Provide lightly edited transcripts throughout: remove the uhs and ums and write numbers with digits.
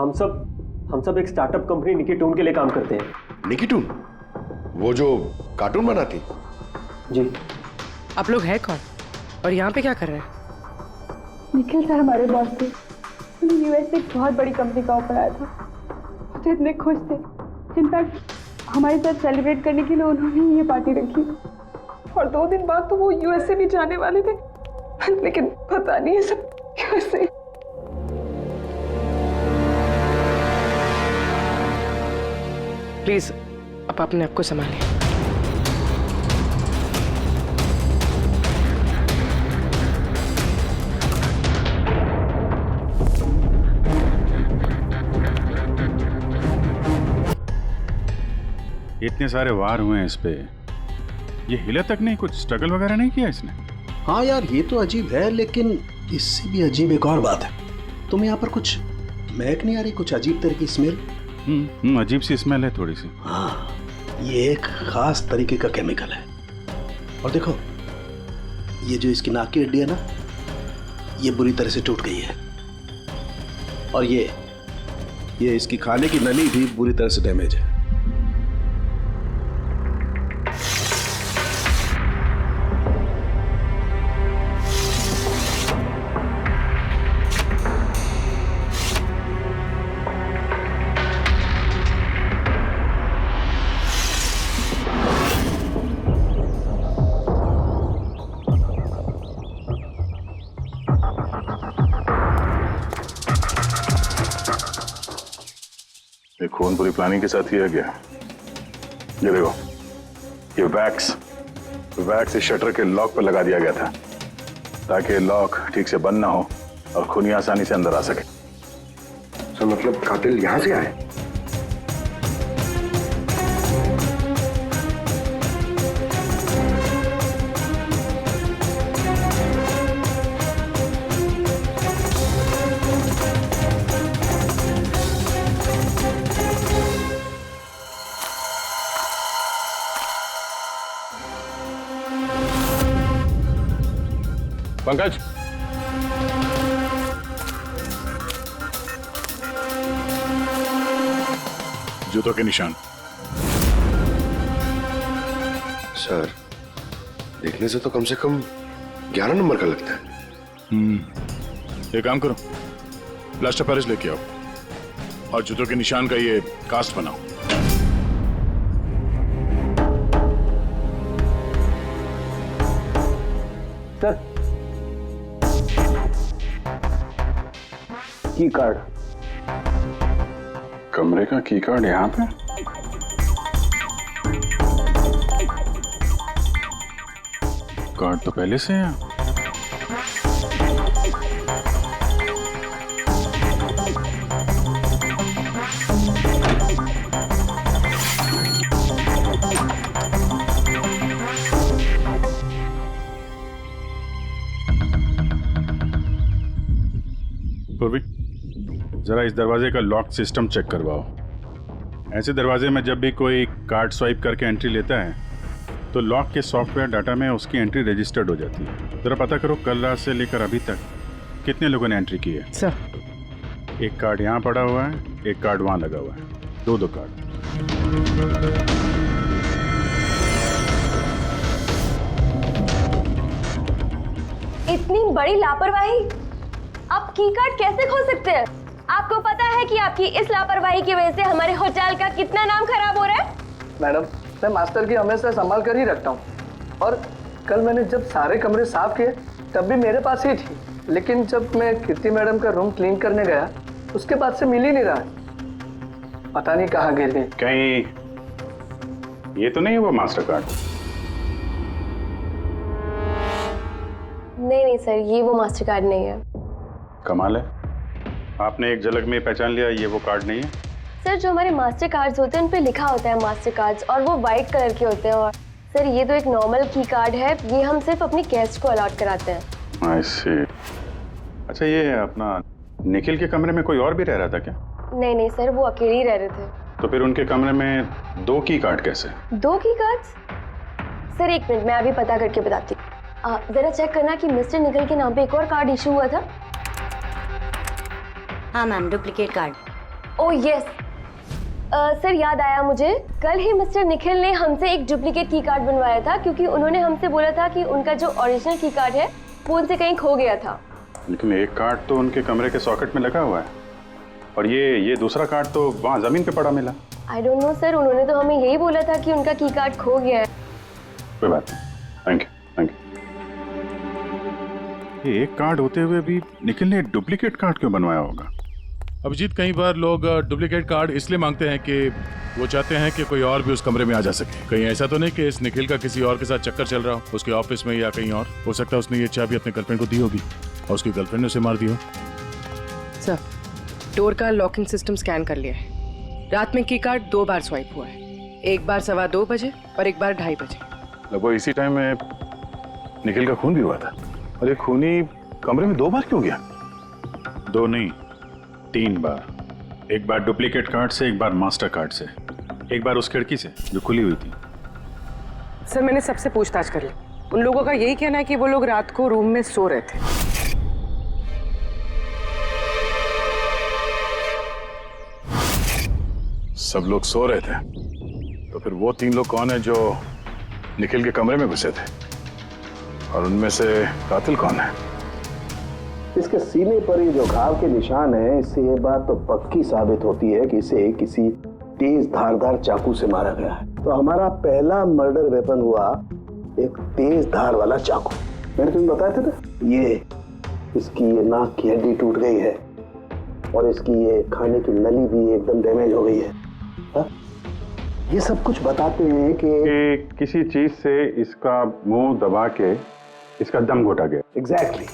हम सब एक स्टार्टअप कंपनी निकिटून के लिए काम करते हैं। निकिटून? वो जो कार्टून बनाती? जी। आप लोग हैं कौन और यहाँ पे क्या कर रहे हैं? निखिल सर हमारे बॉस थे। उन्हें यूएस से एक बहुत बड़ी कंपनी का ऑफर आया था। वो तो इतने खुश थे। इनफैक्ट हमारे साथ सेलिब्रेट करने के लिए उन्होंने ये पार्टी रखी और 2 दिन बाद तो वो यूएस से भी जाने वाले थे, लेकिन पता नहीं है सब कैसे। प्लीज आप अपने आप को संभालिए। इतने सारे वार हुए हैं इस पे, ये हिला तक नहीं, कुछ स्ट्रगल वगैरह नहीं किया इसने? हाँ यार, ये तो अजीब है, लेकिन इससे भी अजीब एक और बात है। तुम यहाँ पर कुछ महक नहीं आ रही? कुछ अजीब तरह की स्मेल? अजीब सी स्मेल है थोड़ी सी। हाँ, ये एक खास तरीके का केमिकल है। और देखो, ये जो इसकी नाक की हड्डी है ना, ये बुरी तरह से टूट गई है। और ये इसकी खाने की नली भी बुरी तरह से डैमेज है। ये खून पूरी प्लानिंग के साथ किया गया। ये देखो, ये वैक्स इस शटर के लॉक पर लगा दिया गया था ताकि लॉक ठीक से बंद ना हो और खूनी आसानी से अंदर आ सके। तो मतलब कातिल यहाँ से आए? पंकज, जूतों के निशान। सर, देखने से तो कम 11 नंबर का लगता है। एक काम करो, प्लास्टर पेरिस लेके आओ और जूतों के निशान का ये कास्ट बनाओ। सर, की कार्ड। कमरे का की कार्ड यहाँ पे? कार्ड तो पहले से है। पूर्वी, जरा इस दरवाजे का लॉक सिस्टम चेक करवाओ। ऐसे दरवाजे में जब भी कोई कार्ड स्वाइप करके एंट्री लेता है तो लॉक के सॉफ्टवेयर डाटा में उसकी एंट्री रजिस्टर्ड हो जाती है। जरा पता करो कल रात से लेकर अभी तक कितने लोगों ने एंट्री की है। सर, एक कार्ड यहाँ पड़ा हुआ है, एक कार्ड वहाँ लगा हुआ है, दो कार्ड। इतनी बड़ी लापरवाही! आप की कार्ड कैसे खो सकते हैं? आपको पता है कि आपकी इस लापरवाही की वजह से हमारे होटल का कितना नाम खराब हो रहा है? मैडम, मैं मास्टर की हमेशा संभाल कर ही रखता हूँ और कल मैंने जब सारे कमरे साफ किए तब भी मेरे पास ही थी, लेकिन जब मैं कीर्ति मैडम का रूम क्लीन करने गया उसके बाद से मिल ही नहीं रहा। पता नहीं कहाँ गिर गई। कहीं ये तो नहीं है वो मास्टर कार्ड? नहीं सर, ये वो मास्टर कार्ड नहीं है। कमाल है, आपने एक झलक में पहचान लिया ये वो कार्ड नहीं है। सर, जो हमारे मास्टर कार्ड्स होते हैं उन पे लिखा होता है मास्टर कार्ड्स और वो वाइट कलर के होते हैं। और सर, ये तो एक नॉर्मल की कार्ड है, ये हम सिर्फ अपने गेस्ट को अलॉट कराते हैं। आई सी। अच्छा, ये अपना निखिल के कमरे में कोई और भी रह रहा था क्या? नहीं सर, वो अकेले ही रह रहे थे। तो फिर उनके कमरे में 2 की कार्ड कैसे? 2 की कार्ड्स? सर एक मिनट, मैं अभी पता करके बताती हूँ। जरा चेक करना कि मिस्टर निखिल के नाम पे एक और कार्ड इशू हुआ था। हाँ ma'am, duplicate card. Oh yes sir, याद आया मुझे। कल ही मिस्टर निखिल ने हमसे एक डुप्लीकेट की कार्ड बनवाया था, क्योंकि उन्होंने हमसे बोला था कि उनका जो ओरिजिनल की कार्ड है वो उनसे कहीं खो गया था। लेकिन एक कार्ड तो उनके कमरे के सॉकेट में लगा हुआ है, और ये दूसरा कार्ड तो वहाँ जमीन पे पड़ा मिला। आई डोंट नो सर, उन्होंने तो हमें यही बोला था कि उनका की कार्ड खो गया है। कोई बात नहीं, थैंक यू। ये एक कार्ड होते हुए भी निखिल ने डुप्लीकेट कार्ड क्यों बनवाया होगा? अभिजीत, कई बार लोग डुप्लीकेट कार्ड इसलिए मांगते हैं कि वो चाहते हैं कि कोई और भी उस कमरे में आ जा सके। कहीं ऐसा तो नहीं कि इस निखिल का किसी और के साथ चक्कर चल रहा हो, उसके ऑफिस में या कहीं और। हो सकता है उसने ये चाबी अपने गर्लफ्रेंड को दी होगी और उसकी गर्लफ्रेंड ने उसे मार दी हो। सर, डोर का लॉकिंग सिस्टम स्कैन कर लिया है। रात में की कार्ड 2 बार स्वाइप हुआ है, एक बार 2:15 बजे और एक बार 2:30 बजे। लगभग इसी टाइम में निखिल का खून भी हुआ था। और ये खूनी कमरे में 2 बार क्यों गया? 2 नहीं, 3 बार। एक बार डुप्लीकेट कार्ड से, एक बार मास्टर कार्ड से, एक बार उस खिड़की से जो खुली हुई थी। सर, मैंने सबसे पूछताछ कर ली। उन लोगों का यही कहना है कि वो लोग रात को रूम में सो रहे थे। सब लोग सो रहे थे, तो फिर वो 3 लोग कौन है जो निखिल के कमरे में घुसे थे? और उनमें से कातिल कौन है? इसके सीने पर ये जो घाव के निशान है, इससे ये बात तो पक्की साबित होती है कि इसे किसी तेज धारदार चाकू से मारा गया है। तो हमारा पहला मर्डर वेपन हुआ एक तेज धार वाला चाकू। मैंने तुम्हें बताया था ना, ये इसकी ये नाक की हड्डी टूट गई है और इसकी ये खाने की नली भी एकदम डैमेज हो गई है। हा? ये सब कुछ बताते हैं कि किसी चीज से इसका मुंह दबा के इसका दम घोटा गया। एग्जैक्टली।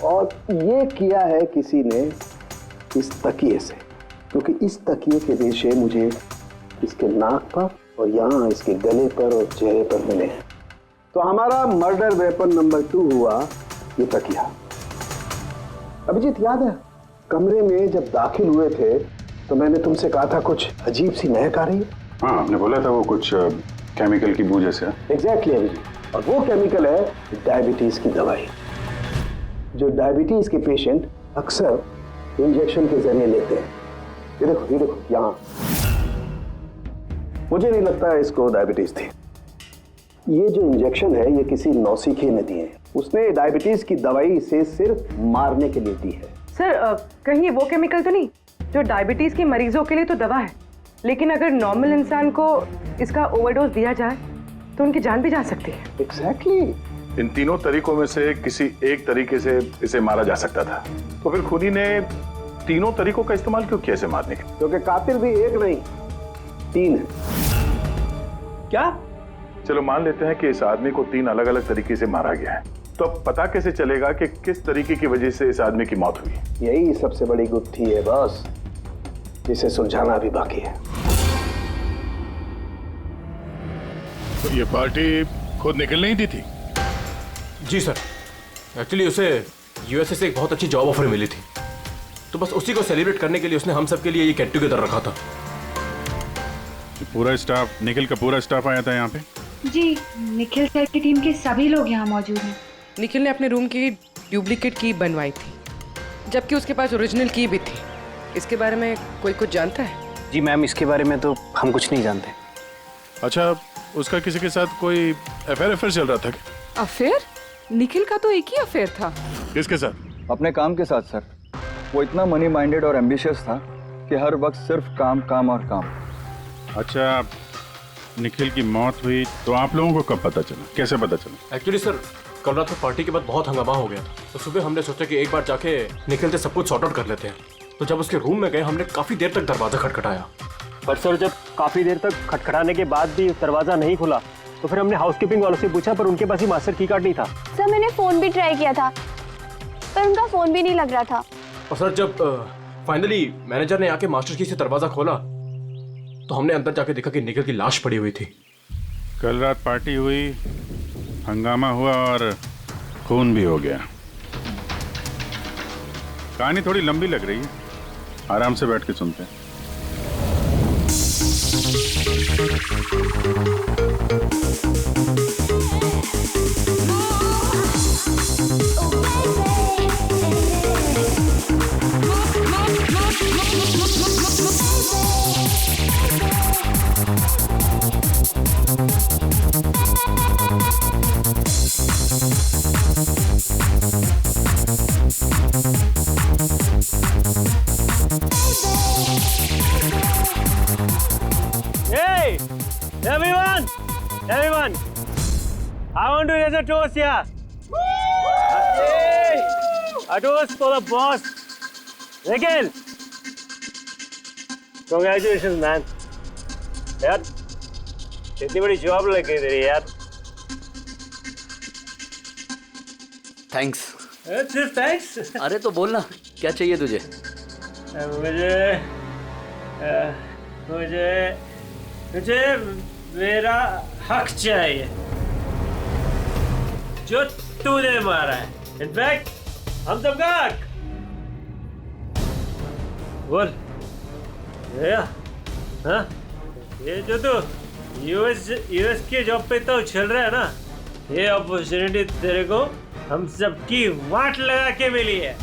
और ये किया है किसी ने इस तकिए से, क्योंकि इस तकिए के रेशे मुझे इसके नाक पर और यहाँ इसके गले पर और चेहरे पर मिले हैं। तो हमारा मर्डर वेपन नंबर 2 हुआ ये तकिया। अभिजीत, याद है कमरे में जब दाखिल हुए थे तो मैंने तुमसे कहा था कुछ अजीब सी महक आ रही है? हाँ, आपने बोला था वो कुछ केमिकल की बू जैसे। एग्जैक्टली अभिजीत, और वो केमिकल है डायबिटीज की दवाई, जो डायबिटीज के पेशेंट अक्सर इंजेक्शन के जरिए लेते हैं। ये देखो यहाँ। मुझे नहीं लगता है इसको डायबिटीज थी। ये जो इंजेक्शन है ये किसी नौसिखिए ने दिए हैं। उसने डायबिटीज की दवाई इसे सिर्फ मारने के लिए दी है। सर, कहीं वो केमिकल तो नहीं जो डायबिटीज के मरीजों के लिए तो दवा है, लेकिन अगर नॉर्मल इंसान को इसका ओवरडोज दिया जाए तो उनकी जान भी जा सकती है। एग्जैक्टली। इन तीनों तरीकों में से किसी एक तरीके से इसे मारा जा सकता था, तो फिर खूनी ने तीनों तरीकों का इस्तेमाल क्यों किया इसे मारने के? क्योंकि कातिल भी एक नहीं 3 है। क्या? चलो मान लेते हैं कि इस आदमी को 3 अलग अलग तरीके से मारा गया है, तो अब पता कैसे चलेगा कि किस तरीके की वजह से इस आदमी की मौत हुई? यही सबसे बड़ी गुत्थी है बॉस, जिसे सुलझाना भी बाकी है। तो ये पार्टी खुद निकल नहीं दी थी? जी सर, एक्चुअली उसे यूएसए से एक बहुत अच्छी जॉब ऑफर मिली थी, तो बस उसी को सेलिब्रेट करने के लिए उसने हम सब के लिए ये गेट टुगेदर रखा था। पूरा स्टाफ, निखिल का पूरा स्टाफ आया था यहाँ पे? जी, निखिल सर की टीम के सभी लोग यहाँ मौजूद हैं। निखिल ने अपने रूम की डुप्लीकेट की बनवाई थी, जबकि उसके पास ओरिजिनल की भी थी। इसके बारे में कोई कुछ जानता है? जी मैम, इसके बारे में तो हम कुछ नहीं जानते। अच्छा, उसका किसी के साथ कोई अफेयर चल रहा था क्या? अफेयर? निखिल का तो एक ही अफेयर था। किसके साथ? अपने काम के साथ सर। वो इतना मनी माइंडेड और एम्बिशियस था कि हर वक्त सिर्फ काम काम और काम। अच्छा, निखिल की मौत हुई तो आप लोगों को कब पता चला, कैसे पता चला? एक्चुअली सर, कल रात को पार्टी के बाद बहुत हंगामा हो गया, तो सुबह हमने सोचा कि एक बार जाके निखिल से सब कुछ सॉर्ट आउट कर लेते हैं। तो जब उसके रूम में गए, हमने काफी देर तक दरवाजा खटखटाया, पर सर जब काफी देर तक खटखटाने के बाद भी दरवाजा नहीं खुला तो फिर हमने हाउसकीपिंग वालों से पूछा, पर उनके पास ही मास्टर की कार्ड नहीं था। सर, मैंने फोन भी ट्राई किया था, पर उनका फोन भी नहीं लग रहा था। और सर जब फाइनली मैनेजर ने आके मास्टर की से दरवाजा खोला तो हमने अंदर जाके देखा कि निखिल की लाश पड़ी हुई थी। कल रात पार्टी हुई, हंगामा हुआ और खून भी हो गया। कहानी थोड़ी लंबी लग रही है, आराम से बैठ के सुनते हैं। Everyone, everyone, I want to raise a toast here. A toast for the boss, Nikhil. Congratulations, man. यार, इतनी बड़ी जॉब लग गई तेरी यार. थैंक्स. सिर्फ थैंक्स. अरे तो बोलना क्या चाहिए तुझे? मुझे मेरा हक चाहिए जो तूने मारा है. इनफैक्ट हम सबका हक. बोल भैया. हाँ, ये जो तू यूएस के जॉब पे तो चल रहा है ना, ये अपॉर्चुनिटी तेरे को हम सबकी वाट लगा के मिली है.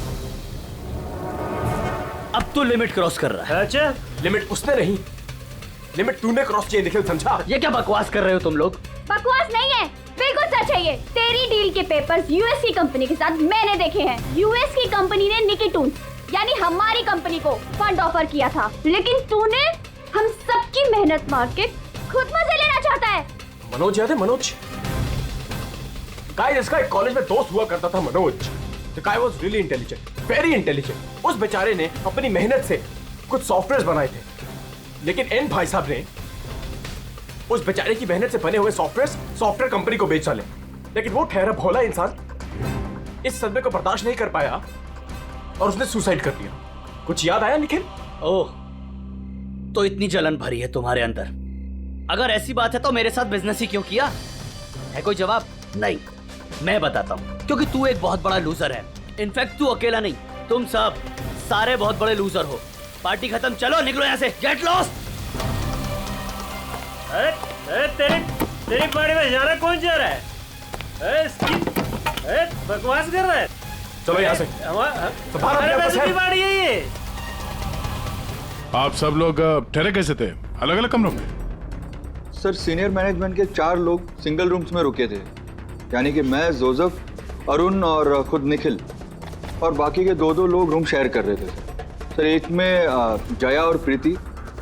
अब तू लिमिट क्रॉस कर रहा है. अच्छा, लिमिट उसने नहीं, लिमिट तूने क्रॉस किया. निखिल समझा? ये क्या बकवास कर रहे हो तुम लोग? बकवास नहीं है, बिल्कुल सच है ये. तेरी डील के पेपर्स यूएस की कंपनी के साथ मैंने देखे हैं. यूएस की कंपनी ने निकी टून्स यानी हमारी कंपनी को फंड ऑफर किया था, लेकिन तूने हम सबकी मेहनत मार के खुद मजे लेना चाहता है. मनोज याद है? मनोज गाइस, इसका एक कॉलेज में दोस्त हुआ करता था Manoj. The guy was really intelligent, very intelligent. उस बेचारे ने अपनी मेहनत से कुछ सॉफ्टवेयर बनाए थे, लेकिन एन भाई साहब ने उस बेचारे की मेहनत से बने हुए सॉफ्टवेयर कंपनी को बेच डाले. लेकिन वो ठहरा भोला इंसान इस सदमे को बर्दाश्त नहीं कर पाया और उसने सुसाइड कर दिया. कुछ याद आया निखिल? ओह, तो इतनी जलन भरी है तुम्हारे अंदर. अगर ऐसी बात है तो मेरे साथ बिजनेस ही क्यों किया? है कोई जवाब? नहीं, मैं बताता हूँ. क्योंकि तू एक बहुत बड़ा लूजर है. इनफैक्ट तू अकेला नहीं, तुम सब सारे बहुत बड़े लूजर हो. पार्टी खत्म, चलो निकलो यहाँ से. Get lost. अरे तेरी पार्टी में जाना कौन जा रहा है? बकवास कर रहा है. चलो यहाँ से. हमारे पैसे की पार्टी है ये. आप सब लोग ठहरे कैसे थे अलग अलग कमरों में? सर, सीनियर मैनेजमेंट के 4 लोग सिंगल रूम्स में रुके थे, यानी कि मैं, जोसेफ, अरुण और खुद निखिल, और बाकी के 2 लोग रूम शेयर कर रहे थे. सर, एक में जया और प्रीति,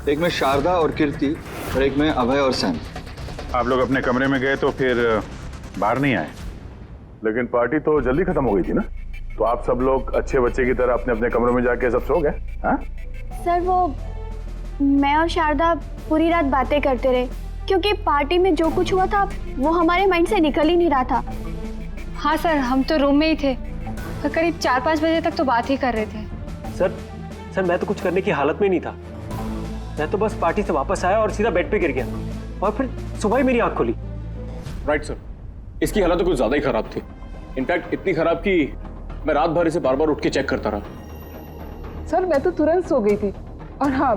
एक में शारदा और कीर्ति, और एक में अभय और सैम. आप लोग अपने कमरे में गए तो फिर बाहर नहीं आए? लेकिन पार्टी तो जल्दी खत्म हो गई थी ना, तो आप सब लोग अच्छे बच्चे की तरह अपने अपने कमरों में जाके सब सो गए? हाँ सर, वो मैं और शारदा पूरी रात बातें करते रहे, क्योंकि पार्टी में जो कुछ हुआ था वो हमारे माइंड से निकल ही नहीं रहा था. हाँ सर, हम तो रूम में ही थे और करीब 4-5 बजे तक तो बात ही कर रहे थे. सर मैं तो कुछ करने की हालत में नहीं था. मैं तो बस पार्टी से वापस आया और सीधा बेड पे गिर गया और फिर सुबह ही मेरी आंख खुली. राइट सर, इसकी हालत तो कुछ ज्यादा ही खराब थी. इनफैक्ट इतनी खराब कि मैं रात भर इसे बार बार उठ के चेक करता रहा. सर, मैं तो तुरंत सो गई थी. और हाँ,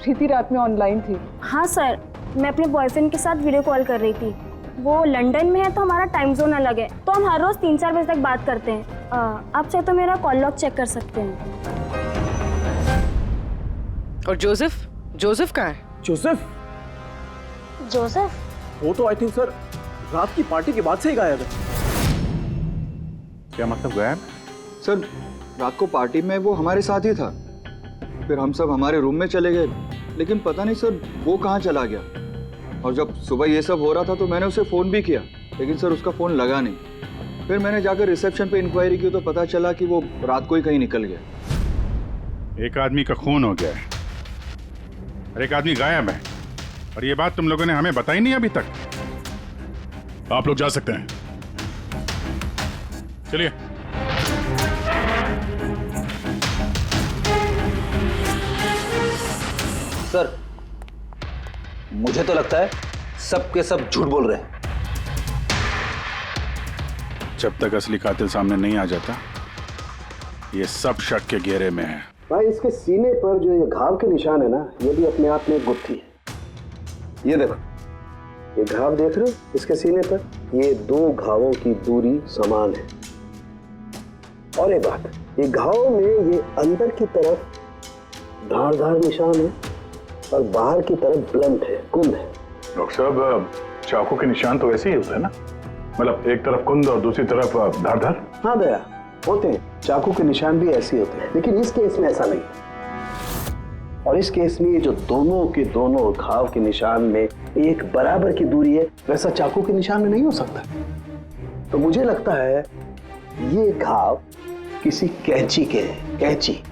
प्रीति रात में ऑनलाइन थी. हाँ सर, मैं अपने बॉयफ्रेंड के साथ वीडियो कॉल कर रही थी. वो लंदन में है तो हमारा टाइम जोन अलग है, तो हम हर रोज 3-4 बजे तक बात करते हैं. आप चाहे तो मेरा कॉल लॉग चेक कर सकते हैं. और जोसेफ कहाँ है? जोसेफ वो तो आई थिंक सर रात की पार्टी के बाद से ही गायब है. क्या मतलब गायब? सर, रात को पार्टी में वो हमारे साथ ही था, फिर हम सब हमारे रूम में चले गए, लेकिन पता नहीं सर वो कहाँ चला गया. और जब सुबह ये सब हो रहा था तो मैंने उसे फ़ोन भी किया, लेकिन सर उसका फ़ोन लगा नहीं. फिर मैंने जाकर रिसेप्शन पे इंक्वायरी की तो पता चला कि वो रात को ही कहीं निकल गया. एक आदमी का खून हो गया है और एक आदमी गायब है, और ये बात तुम लोगों ने हमें बताई नहीं अभी तक. आप लोग जा सकते हैं, चलिए. सर, मुझे तो लगता है सब के सब झूठ बोल रहे हैं. जब तक असली कातिल सामने नहीं आ जाता, ये सब शक के घेरे में है. भाई, इसके सीने पर जो ये घाव के निशान है ना, ये भी अपने आप में एक गुत्थी है. ये देखो, ये घाव देख रहे हो इसके सीने पर? ये 2 घावों की दूरी समान है. और एक बात, ये घाव में ये अंदर की तरफ धारदार निशान है और बाहर की तरफ ब्लंट है, कुंद है. डॉक्टर साहब, चाकू के निशान तो ऐसे ही होते हैं ना, मतलब एक तरफ कुंद और दूसरी तरफ धारदार. हाँ दया, होते हैं. चाकू के निशान भी ऐसे होते हैं, लेकिन इस केस में ऐसा नहीं. और इस केस में ये जो दोनों के दोनों घाव के निशान में एक बराबर की दूरी है, वैसा चाकू के निशान में नहीं हो सकता। तो मुझे लगता है ये घाव किसी कैंची के हैं, कैंची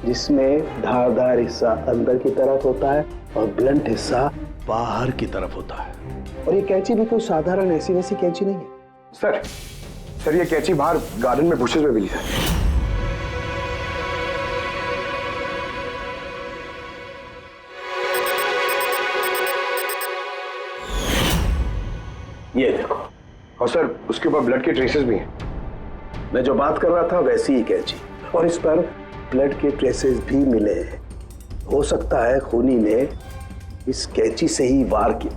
जिसमें धारदार हिस्सा अंदर की तरफ होता है और ब्लंट हिस्सा बाहर की तरफ होता है। और ये कैंची भी कोई साधारण ऐसी वैसी कैंची नहीं है। सर ये कैंची बाहर गार्डन में बुशेस में मिली है। ये देखो। और सर उसके ऊपर ब्लड के ट्रेसेस भी हैं। मैं जो बात कर रहा था वैसी ही कैंची, और इस पर ब्लड के ट्रेसेस भी मिले हैं। हो सकता है खूनी ने इस कैंची से ही वार किया।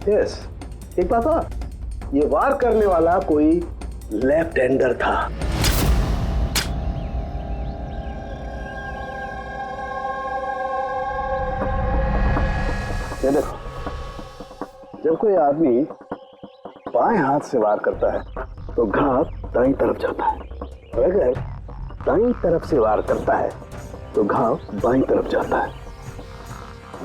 यस, एक बात और, ये वार करने वाला कोई लेफ्ट हैंडर था। ये देखो, जब कोई आदमी बाएं हाथ से वार करता है तो घाव दाईं तरफ जाता है, और अगर दाईं तरफ से वार करता है तो घाव बाईं तरफ जाता है।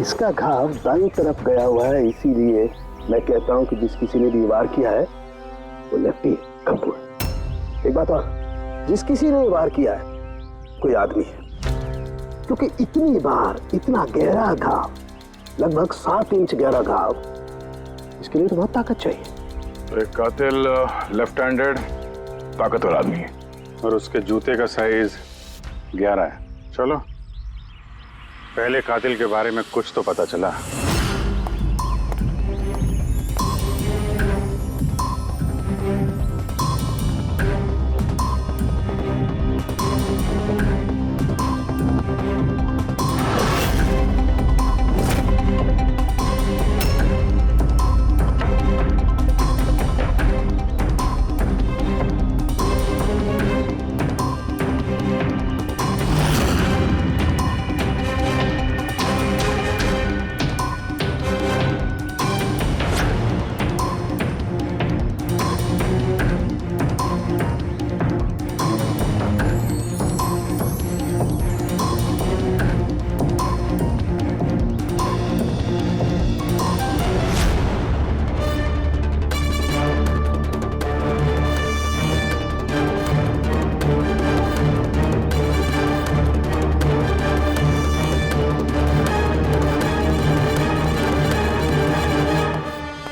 इसका घाव दाईं तरफ गया हुआ है, इसीलिए मैं कहता हूं कि जिस किसी ने भी वार किया है वो लेफ्टी कपूर। एक बात और, जिस किसी ने वार किया है कोई आदमी है, क्योंकि इतनी बार इतना गहरा घाव, लगभग 7 इंच गहरा घाव, इसके लिए तो बहुत ताकत चाहिए। एक कातिल लेफ्ट हैंडेड ताकतवर आदमी है और उसके जूते का साइज 11 है। चलो पहले कातिल के बारे में कुछ तो पता चला।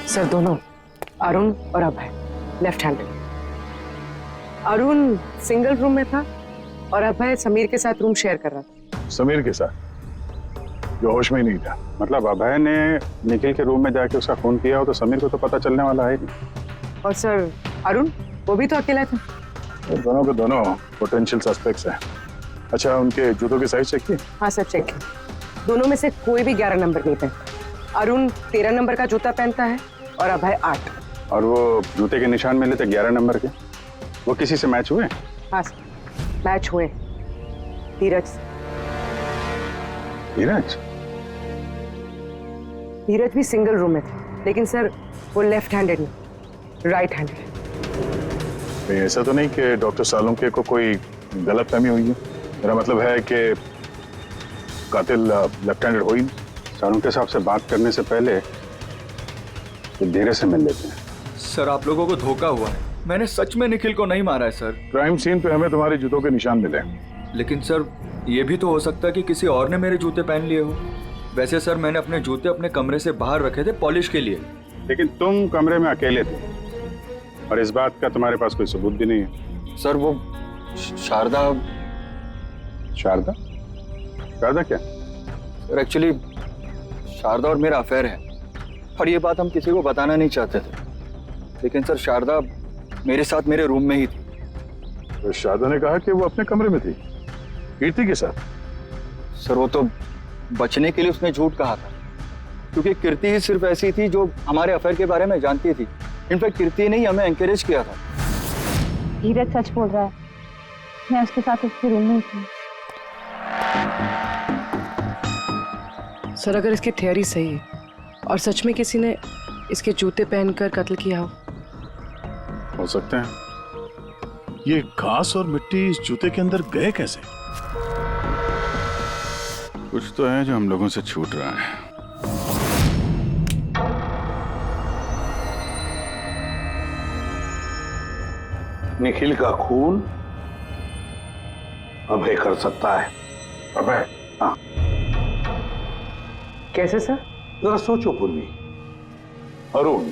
सर दोनों, अरुण और Abhay, left handed. Arun single room में था और अभय समीर के साथ रूम शेयर कर रहा था। समीर के साथ, जो होश में ही नहीं था। मतलब अभय ने निखिल के रूम में जाके उसका खून किया हो तो समीर को तो पता चलने वाला है नहीं। और सर अरुण, वो भी तो अकेला था। तो दोनों के दोनों पोटेंशियल सस्पेक्ट्स हैं। अच्छा, उनके जूतों की साइज चेक की? हाँ सर, चेक की। दोनों में से कोई भी 11 नंबर नहीं पहनता। अरुण 13 नंबर का जूता पहनता है और अभय 8। और वो जूते के निशान मिले थे 11 नंबर के, वो किसी से मैच हुए? हाँ सर, मैच हुए। धीरज। धीरज? धीरज भी सिंगल रूम में थे, लेकिन सर वो लेफ्ट हैंडेड नहीं, राइट हैंडेड। ऐसा तो नहीं कि डॉक्टर सालुंके को कोई गलतफहमी हुई है? मेरा मतलब है कि कातिल लेफ्ट हैंडेड हो ही नहीं। सालुंके साहब से बात करने से पहले तो धीरज से मिल लेते हैं। सर आप लोगों को धोखा हुआ है, मैंने सच में निखिल को नहीं मारा है सर। क्राइम सीन पे हमें तुम्हारे जूतों के निशान मिले, लेकिन सर ये भी तो हो सकता है कि किसी और ने मेरे जूते पहन लिए हो। वैसे सर मैंने अपने जूते अपने कमरे से बाहर रखे थे पॉलिश के लिए। लेकिन तुम कमरे में अकेले थे और इस बात का तुम्हारे पास कोई सबूत भी नहीं है। सर वो शारदा। शारदा? शारदा क्या? सर एक्चुअली शारदा और मेरा अफेयर है और ये बात हम किसी को बताना नहीं चाहते थे, लेकिन सर शारदा मेरे साथ मेरे रूम में ही थी। तो शारदा ने कहा कि वो अपने कमरे में थी कीर्ति के साथ। सर वो तो बचने के लिए उसने झूठ कहा था, क्योंकि कीर्ति ही सिर्फ ऐसी थी जो हमारे अफेयर के बारे में जानती थी। इनफैक्ट कीर्ति ने ही हमें एनकरेज किया था। धीरज सच बोल रहा है, मैं उसके साथ उसके रूम में थी। सर अगर इसकी थियरी सही है और सच में किसी ने इसके जूते पहनकर कत्ल किया हो सकते हैं। ये घास और मिट्टी इस जूते के अंदर गए कैसे? कुछ तो है जो हम लोगों से छूट रहा है। निखिल का खून अभय कर सकता है। अभय? हाँ। कैसे सर? जरा सोचो पूर्वी। अरुण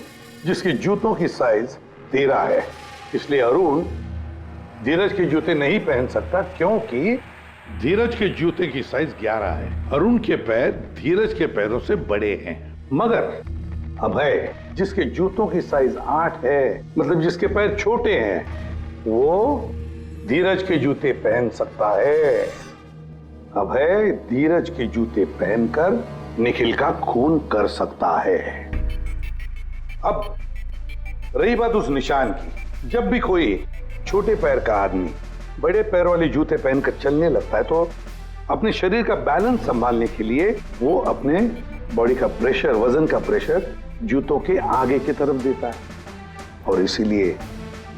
जिसके जूतों की साइज 13 है, इसलिए अरुण धीरज के जूते नहीं पहन सकता क्योंकि धीरज के जूते की साइज 11 है। अरुण के पैर धीरज के पैरों से बड़े हैं। मगर अभय जिसके जूतों की साइज 8 है, मतलब जिसके पैर छोटे हैं, वो धीरज के जूते पहन सकता है। अभय धीरज के जूते पहनकर निखिल का खून कर सकता है। अब रही बात उस निशान की, जब भी कोई छोटे पैर का आदमी बड़े पैर वाले जूते पहनकर चलने लगता है तो अपने शरीर का बैलेंस संभालने के लिए वो अपने बॉडी का प्रेशर, वजन का प्रेशर जूतों के आगे की तरफ देता है, और इसीलिए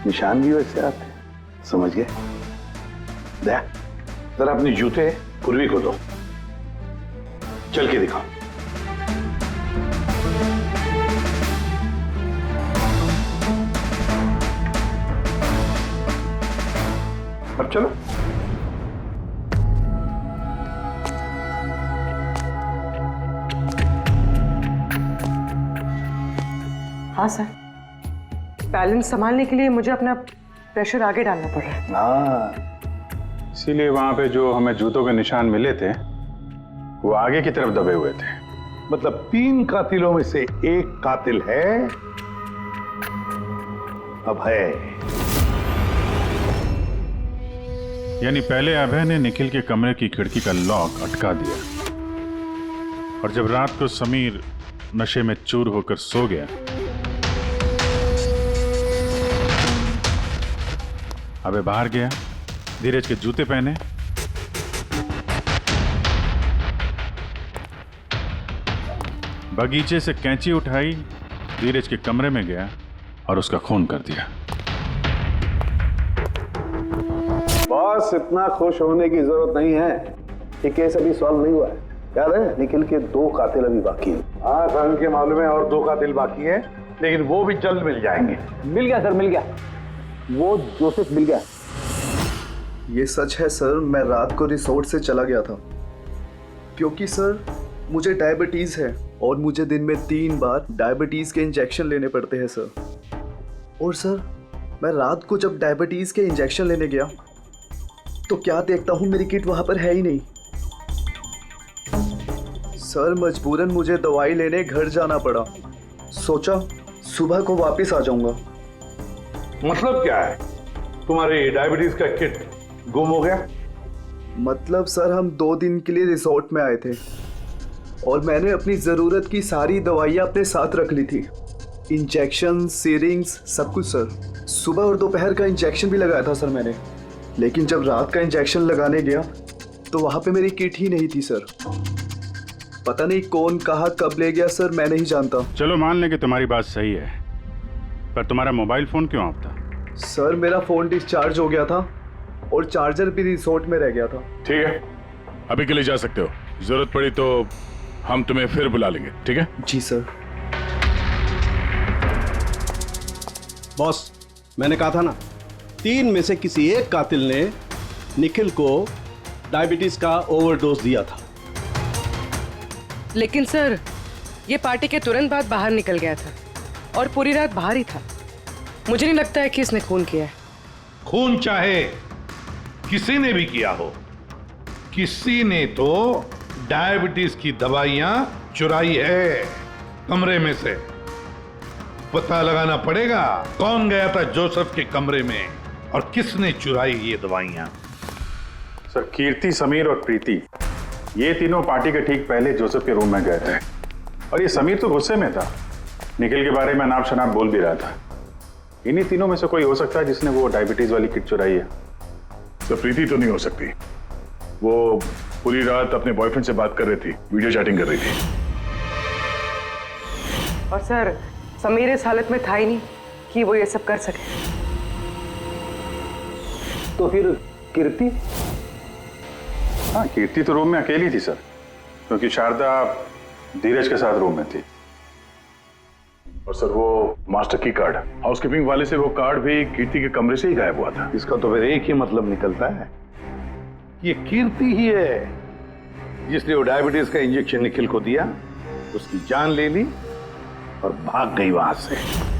निशान भी वैसे आते हैं। समझ गए? दया, जरा अपने जूते पूर्वी को दो, चल के दिखाओ। अब चलो। हाँ सर, बैलेंस संभालने के लिए मुझे अपना प्रेशर आगे डालना पड़ रहा है। हाँ, इसीलिए वहां पे जो हमें जूतों के निशान मिले थे वो आगे की तरफ दबे हुए थे। मतलब 3 कातिलों में से एक कातिल है अभय। यानी पहले अभय ने निखिल के कमरे की खिड़की का लॉक अटका दिया, और जब रात को समीर नशे में चूर होकर सो गया, अबे बाहर गया, धीरज के जूते पहने, बगीचे से कैंची उठाई, धीरज के कमरे में गया और उसका खून कर दिया। बॉस, इतना खुश होने की जरूरत नहीं है। ये केस अभी सॉल्व नहीं हुआ है। याद है, निखिल के 2 कातिल अभी बाकी हैं। हाँ सर, उनके मामले में और 2 कातिल बाकी हैं, लेकिन वो भी जल्द मिल जाएंगे। मिल गया सर, मिल गया। वो जोसेफ मिल गया। ये सच है सर, मैं रात को रिसोर्ट से चला गया था क्योंकि सर मुझे डायबिटीज़ है और मुझे दिन में 3 बार डायबिटीज़ के इंजेक्शन लेने पड़ते हैं सर। और सर मैं रात को जब डायबिटीज़ के इंजेक्शन लेने गया तो क्या देखता हूँ मेरी किट वहाँ पर है ही नहीं। सर मजबूरन मुझे दवाई लेने घर जाना पड़ा। सोचा सुबह को वापस आ जाऊंगा। मतलब क्या है? तुम्हारी डायबिटीज का किट गुम हो गया? मतलब सर हम 2 दिन के लिए रिसोर्ट में आए थे और मैंने अपनी ज़रूरत की सारी दवाइयाँ अपने साथ रख ली थी, इंजेक्शन, सीरिंग्स, सब कुछ सर। सुबह और दोपहर का इंजेक्शन भी लगाया था सर मैंने, लेकिन जब रात का इंजेक्शन लगाने गया तो वहाँ पे मेरी किट ही नहीं थी सर। पता नहीं कौन कहाँ कब ले गया सर, मैं नहीं जानता। चलो मान लें कि तुम्हारी बात सही है, पर तुम्हारा मोबाइल फोन क्यों ऑफ था? सर मेरा फोन डिस्चार्ज हो गया था और चार्जर भी रिसोर्ट में रह गया था। ठीक है, अभी के लिए जा सकते हो, जरूरत पड़ी तो हम तुम्हें फिर बुला लेंगे। ठीक है? जी सर। बॉस, मैंने कहा था ना, 3 में से किसी एक कातिल ने निखिल को डायबिटीज का ओवरडोज दिया था। लेकिन सर ये पार्टी के तुरंत बाद बाहर निकल गया था और पूरी रात बाहर ही था। मुझे नहीं लगता है कि इसने खून किया है। खून चाहे किसी ने भी किया हो, किसी ने तो डायबिटीज की दवाइयां चुराई है कमरे में से। पता लगाना पड़ेगा कौन गया था जोसेफ के कमरे में और किसने चुराई ये दवाइयां। सर कीर्ति, समीर और प्रीति, ये तीनों पार्टी के ठीक पहले जोसेफ के रूम में गए थे, और ये समीर तो गुस्से में था, निखिल के बारे में अनाप शनाप बोल भी रहा था। इन्हीं तीनों में से कोई हो सकता है जिसने वो डायबिटीज वाली किट चुराई है। तो प्रीति तो नहीं हो सकती, वो पूरी रात अपने बॉयफ्रेंड से बात कर रही थी, वीडियो चैटिंग कर रही थी। और सर समीर इस हालत में था ही नहीं कि वो ये सब कर सके। तो फिर कीर्ति? हाँ, कीर्ति तो रूम में अकेली थी सर, क्योंकि शारदा धीरज के साथ रूम में थी। और सर वो मास्टर की कार्ड, हाउसकीपिंग वाले से वो कार्ड भी कीर्ति के कमरे से ही गायब हुआ था। इसका तो फिर एक ही मतलब निकलता है, ये कीर्ति ही है जिसने वो डायबिटीज का इंजेक्शन निखिल को दिया, उसकी जान ले ली और भाग गई वहां से।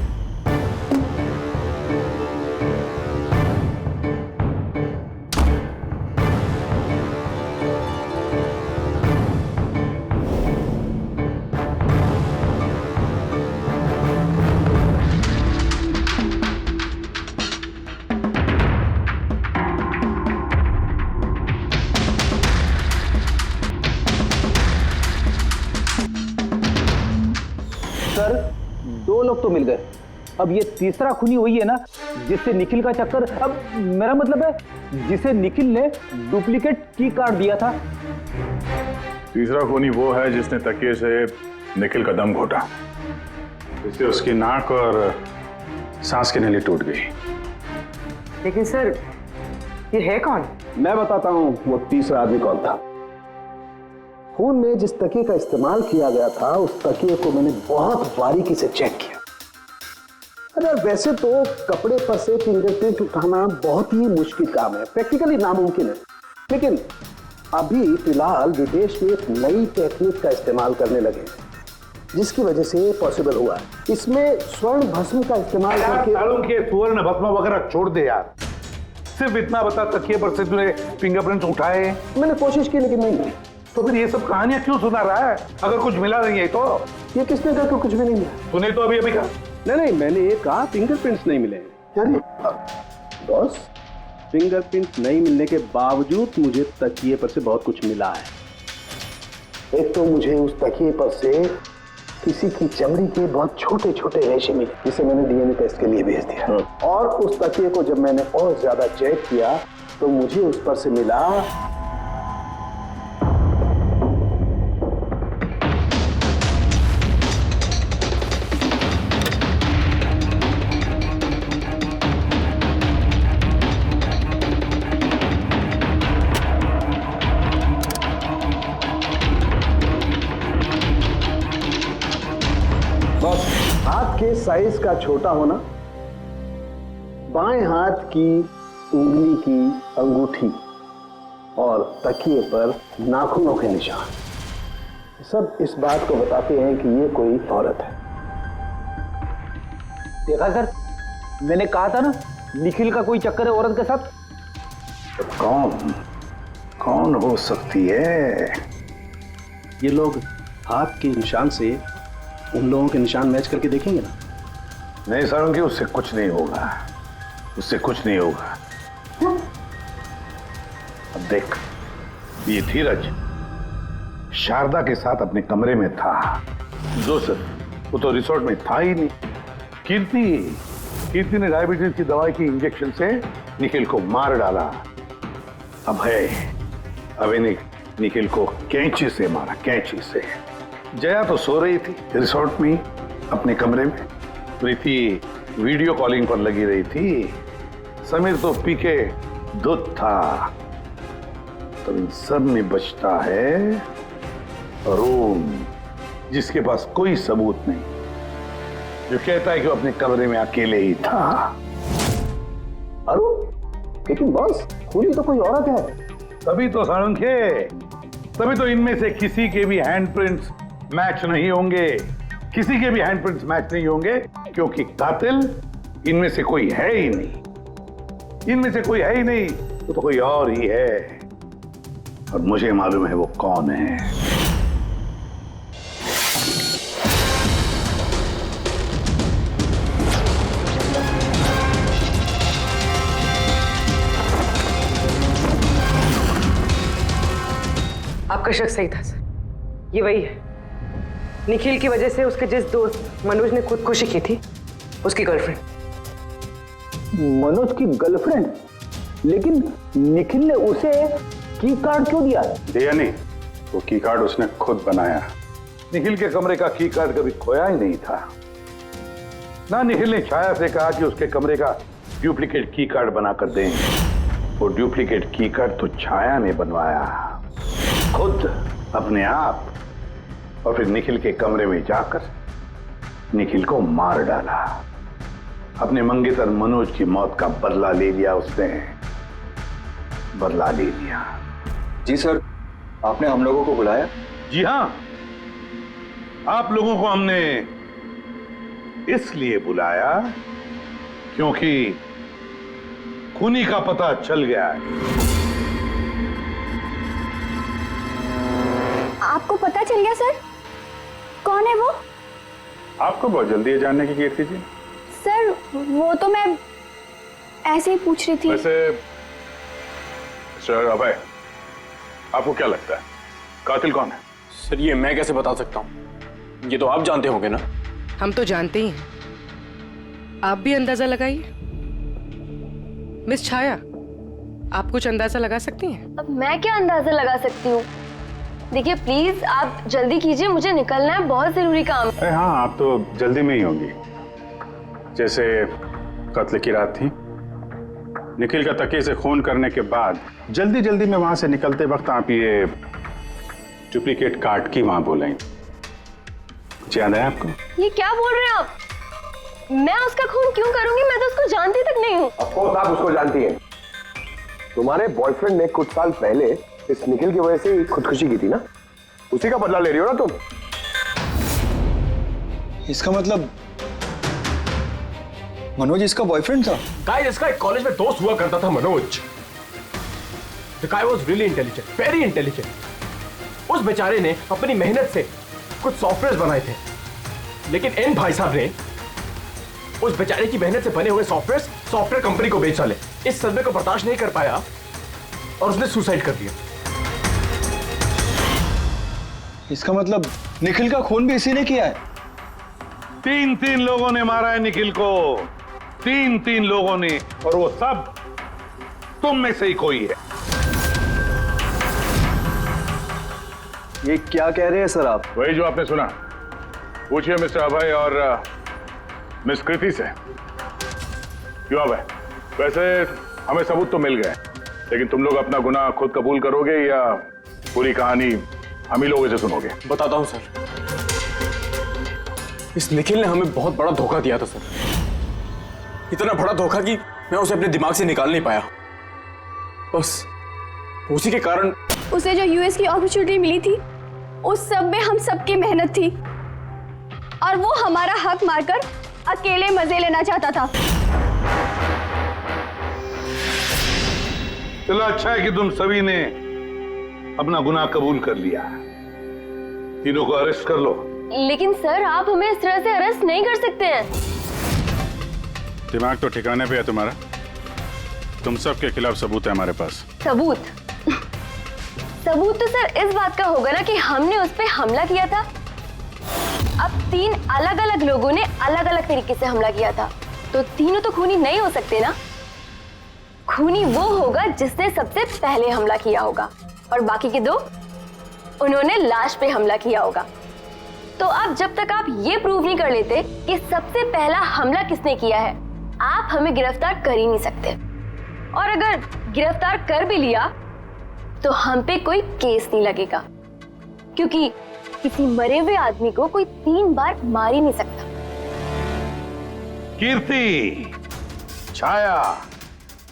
सर 2 लोग तो मिल गए, अब ये तीसरा खूनी वही है ना जिससे निखिल का चक्कर। अब मेरा मतलब है जिसे निखिल ने डुप्लीकेट की कार्ड दिया था। तीसरा खूनी वो है जिसने तकिए से निखिल का दम घोटा, इससे उसकी नाक और सांस की नली टूट गई। लेकिन सर ये है कौन? मैं बताता हूं वो तीसरा आदमी कौन था। खून में जिस तकिए का इस्तेमाल किया गया था उस तकिए को मैंने बहुत बारीकी से चेक किया। अरे वैसे तो कपड़े पर से फिंगरप्रिंट उठाना बहुत ही मुश्किल काम है, प्रैक्टिकली नामुमकिन है, लेकिन अभी फिलहाल विदेश में एक नई टेक्निक का इस्तेमाल करने लगे जिसकी वजह से पॉसिबल हुआ। इसमें स्वर्ण भस्म का इस्तेमाल करके स्वर्ण भस्म वगैरह छोड़ दे यार, सिर्फ इतना बता तकिए पर से तूने फिंगरप्रिंट उठाए? मैंने कोशिश की लेकिन नहीं। तो फिर ये सब कहानियां क्यों सुना रहा है? अगर कुछ मिला नहीं है तो ये किसने कहा कि कुछ भी नहीं मिला? तूने तो अभी कहा। नहीं, मैंने ये कहा फिंगरप्रिंट्स नहीं मिले। यानी बॉस फिंगरप्रिंट नहीं मिलने के बावजूद मुझे तकिए पर से बहुत कुछ मिला है। एक तो मुझे उस तकिए पर से किसी की चमड़ी के बहुत छोटे छोटे रेशे मिले जिसे मैंने डीएनए टेस्ट के लिए भेज दिया। और उस तकिए को जब मैंने और ज्यादा चेक किया तो मुझे उस पर से मिला के साइज का छोटा होना, बाएं हाथ की उंगली की अंगूठी और तकिए पर नाखूनों के निशान, सब इस बात को बताते हैं कि ये कोई औरत है। देखा सर, मैंने कहा था ना निखिल का कोई चक्कर है औरत के साथ। तो कौन हो सकती है? ये लोग हाथ के निशान से उन लोगों के निशान मैच करके देखेंगे ना। नहीं सारंगी, उससे कुछ नहीं होगा, उससे कुछ नहीं होगा। अब देख, ये धीरज शारदा के साथ अपने कमरे में था। जोसेफ वो तो रिसोर्ट में था ही नहीं। कीर्ति ने डायबिटीज की दवाई की इंजेक्शन से निखिल को मार डाला। अब निखिल को कैंची से मारा, कैंची से। जया तो सो रही थी रिसोर्ट में अपने कमरे में, प्रीति वीडियो कॉलिंग पर लगी रही थी, समीर तो पी के दूध था। तो इन सब में बचता है अरुण, जिसके पास कोई सबूत नहीं, जो कहता है कि वो अपने कमरे में अकेले ही था। अरुण? लेकिन बॉस खूनी तो कोई औरत है। तभी तो सारंगे, तभी तो इनमें से किसी के भी हैंडप्रिंट्स मैच नहीं होंगे, किसी के भी हैंडप्रिंट्स मैच नहीं होंगे, क्योंकि कातिल इनमें से कोई है ही नहीं। इनमें से कोई है ही नहीं, वो तो कोई और ही है, और मुझे मालूम है वो कौन है। आपका शक सही था सर, ये वही है। निखिल की वजह से उसके जिस दोस्त मनोज ने खुदकुशी की थी, उसकी गर्लफ्रेंड। मनोज की गर्लफ्रेंड? लेकिन निखिल ने उसे की कार्ड क्यों दिया? दिया नहीं, वो की कार्ड उसने खुद बनाया। निखिल के कमरे का की कार्ड कभी खोया ही नहीं था ना। निखिल ने छाया से कहा कि उसके कमरे का डुप्लीकेट की कार्ड बनाकर देंगे। वो डुप्लीकेट की कार्ड तो छाया ने बनवाया खुद। अपने आप और फिर निखिल के कमरे में जाकर निखिल को मार डाला। अपने मंगेतर मनोज की मौत का बदला ले लिया उसने, बदला ले लिया। जी सर, आपने हम लोगों को बुलाया? जी हां, आप लोगों को हमने इसलिए बुलाया क्योंकि खूनी का पता चल गया है। आपको पता चल गया सर? कौन है वो? आपको बहुत जल्दी है जानने की, कीर्ति जी। सर वो तो मैं ऐसे ही पूछ रही थी। वैसे सर अभय, आपको क्या लगता है कातिल कौन है? सर ये मैं कैसे बता सकता हूँ, ये तो आप जानते होंगे ना। हम तो जानते ही हैं, आप भी अंदाजा लगाइए। मिस छाया, आप कुछ अंदाजा लगा सकती हैं? अब मैं क्या अंदाजा लगा सकती हूँ? देखिए प्लीज आप जल्दी कीजिए, मुझे निकलना है, बहुत जरूरी काम है। अरे हाँ, आप तो जल्दी में ही होंगी। जैसे कत्ल की रात थी, निखिल का तकिए से खून करने के बाद जल्दी जल्दी में वहां से निकलते वक्त आप ये डुप्लीकेट कार्ड की वहां बोलें। कुछ याद है आपको? ये क्या बोल रहे हैं आप? मैं उसका खून क्यों करूंगी? मैं तो उसको जानती तक नहीं हूँ। ऑफ कोर्स आप उसको जानती हैं। तुम्हारे बॉयफ्रेंड ने कुछ साल पहले इस निखिल की वजह से खुदकुशी की थी ना, उसी का बदला ले रही हो ना तुम। इसका मतलब मनोज इसका बॉयफ्रेंड था? गाइस, इसका एक कॉलेज में दोस्त हुआ करता था Manoj. The guy was really intelligent, very intelligent। उस बेचारे ने अपनी मेहनत से कुछ सॉफ्टवेयर बनाए थे, लेकिन एन भाई साहब ने उस बेचारे की मेहनत से बने हुए सॉफ्टवेयर कंपनी को बेच डाले। इस सदमे को बर्दाश्त नहीं कर पाया और उसने सुसाइड कर दिया। इसका मतलब निखिल का खून भी इसी ने किया है? 3 लोगों ने मारा है निखिल को, 3 लोगों ने, और वो सब तुम में से ही कोई है। ये क्या कह रहे हैं सर आप? वही जो आपने सुना। पूछिए मिस्टर अभय और मिस कृति से। क्यों अभय? वैसे हमें सबूत तो मिल गए, लेकिन तुम लोग अपना गुनाह खुद कबूल करोगे या पूरी कहानी हम ही लोगों से सुनोगे? बताता हूं सर। इस निखिल ने हमें बहुत बड़ा धोखा दिया था सर, इतना बड़ा धोखा कि मैं उसे अपने दिमाग से निकाल नहीं पाया। बस उसी के कारण उसे जो यूएस की अपॉर्चुनिटी मिली थी, उस सब में हम सबकी मेहनत थी, और वो हमारा हक मारकर अकेले मजे लेना चाहता था। चलो अच्छा है कि तुम सभी ने अपना गुनाह कबूल कर लिया। तीनों को अरेस्ट कर लो। लेकिन सर आप हमें इस तरह से अरेस्ट नहीं कर सकते हैं। दिमाग तो ठिकाने पे है तुम्हारा। तुम सब के खिलाफ सबूत है हमारे पास। सबूत? सबूत तो सर इस बात का होगा ना कि हमने उस पर हमला किया था। अब 3 अलग अलग लोगों ने अलग अलग तरीके से हमला किया था, तो तीनों तो खूनी नहीं हो सकते ना। खूनी वो होगा जिसने सबसे पहले हमला किया होगा, और बाकी के 2 उन्होंने लाश पे हमला किया होगा। तो अब जब तक आप ये प्रूव नहीं कर लेते कि सबसे पहला हमला किसने किया है, आप हमें गिरफ्तार कर ही नहीं सकते। और अगर गिरफ्तार कर भी लिया तो हम पे कोई केस नहीं लगेगा, क्योंकि किसी मरे हुए आदमी को कोई 3 बार मार ही नहीं सकता। कीर्ति, छाया,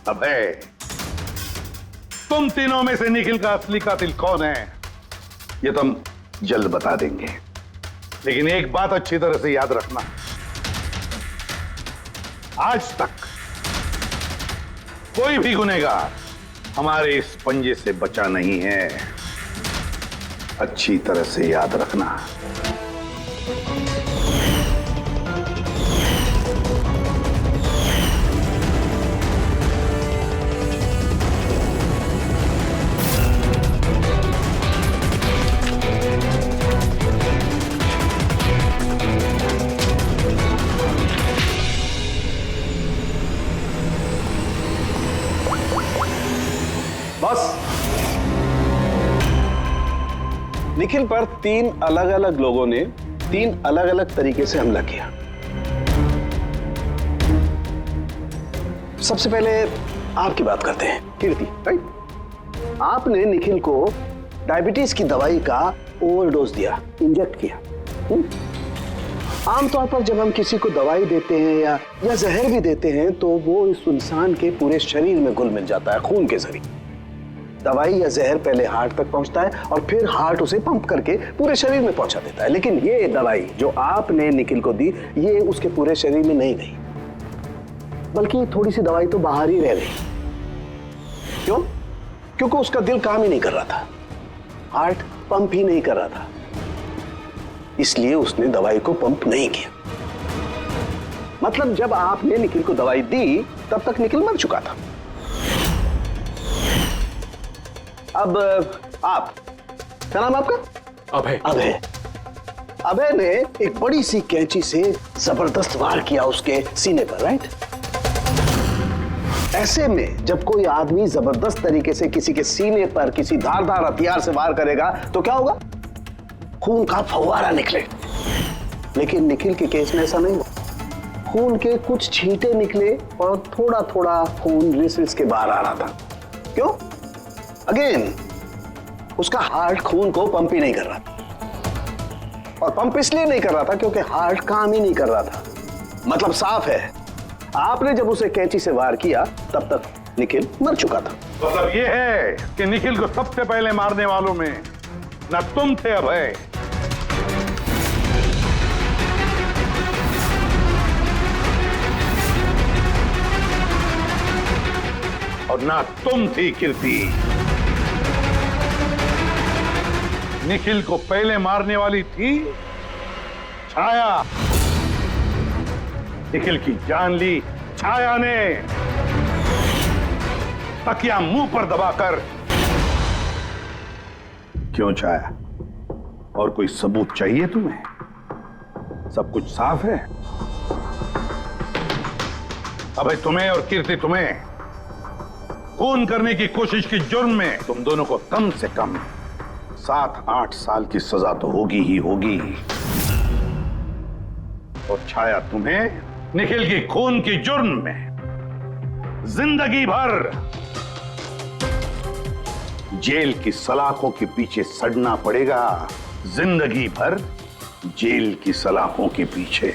अभय, तुम तीनों में से निखिल का असली कातिल कौन है ये तुम जल्द बता देंगे। लेकिन एक बात अच्छी तरह से याद रखना, आज तक कोई भी गुनहगार हमारे इस पंजे से बचा नहीं है। अच्छी तरह से याद रखना। बस निखिल पर 3 अलग अलग लोगों ने 3 अलग अलग तरीके से हमला किया। सबसे पहले आपकी बात करते हैं, कीर्ति, राइट? आपने निखिल को डायबिटीज की दवाई का ओवरडोज दिया, इंजेक्ट किया। आमतौर पर जब हम किसी को दवाई देते हैं या जहर भी देते हैं तो वो इस इंसान के पूरे शरीर में घुल मिल जाता है, खून के जरिए। दवाई या जहर पहले हार्ट तक पहुंचता है और फिर हार्ट उसे पंप करके पूरे शरीर में पहुंचा देता है। लेकिन ये दवाई जो आपने निखिल को दी, ये उसके पूरे शरीर में नहीं गई, बल्कि थोड़ी सी दवाई तो बाहर ही रह गई। क्यों? क्योंकि उसका दिल काम ही नहीं कर रहा था, हार्ट पंप ही नहीं कर रहा था, इसलिए उसने दवाई को पंप नहीं किया। मतलब जब आपने निखिल को दवाई दी तब तक निखिल मर चुका था। अब आप, क्या नाम आपका? अभय। अभय। अभय ने एक बड़ी सी कैंची से जबरदस्त वार किया उसके सीने पर, राइट? ऐसे में जब कोई आदमी जबरदस्त तरीके से किसी के सीने पर किसी धारदार हथियार से वार करेगा तो क्या होगा? खून का फव्वारा निकले। लेकिन निखिल के केस में ऐसा नहीं हुआ। खून के कुछ छींटे निकले और थोड़ा थोड़ा खून रिस के बाहर आ रहा था। क्यों? अगेन उसका हार्ट खून को पंप ही नहीं कर रहा था, और पंप इसलिए नहीं कर रहा था क्योंकि हार्ट काम ही नहीं कर रहा था। मतलब साफ है, आपने जब उसे कैंची से वार किया तब तक निखिल मर चुका था। मतलब ये है कि निखिल को सबसे पहले मारने वालों में न तुम थे अभय, और ना तुम थी कीर्ति। निखिल को पहले मारने वाली थी छाया। निखिल की जान ली छाया ने, तकिया मुंह पर दबाकर। क्यों छाया, और कोई सबूत चाहिए तुम्हें? सब कुछ साफ है। अबे तुम्हें और कीर्ति, तुम्हें खून करने की कोशिश की जुर्म में तुम दोनों को कम से कम 7-8 साल की सजा तो होगी ही होगी। और छाया, तुम्हें निखिल की खून की जुर्म में जिंदगी भर जेल की सलाखों के पीछे सड़ना पड़ेगा। जिंदगी भर जेल की सलाखों के पीछे।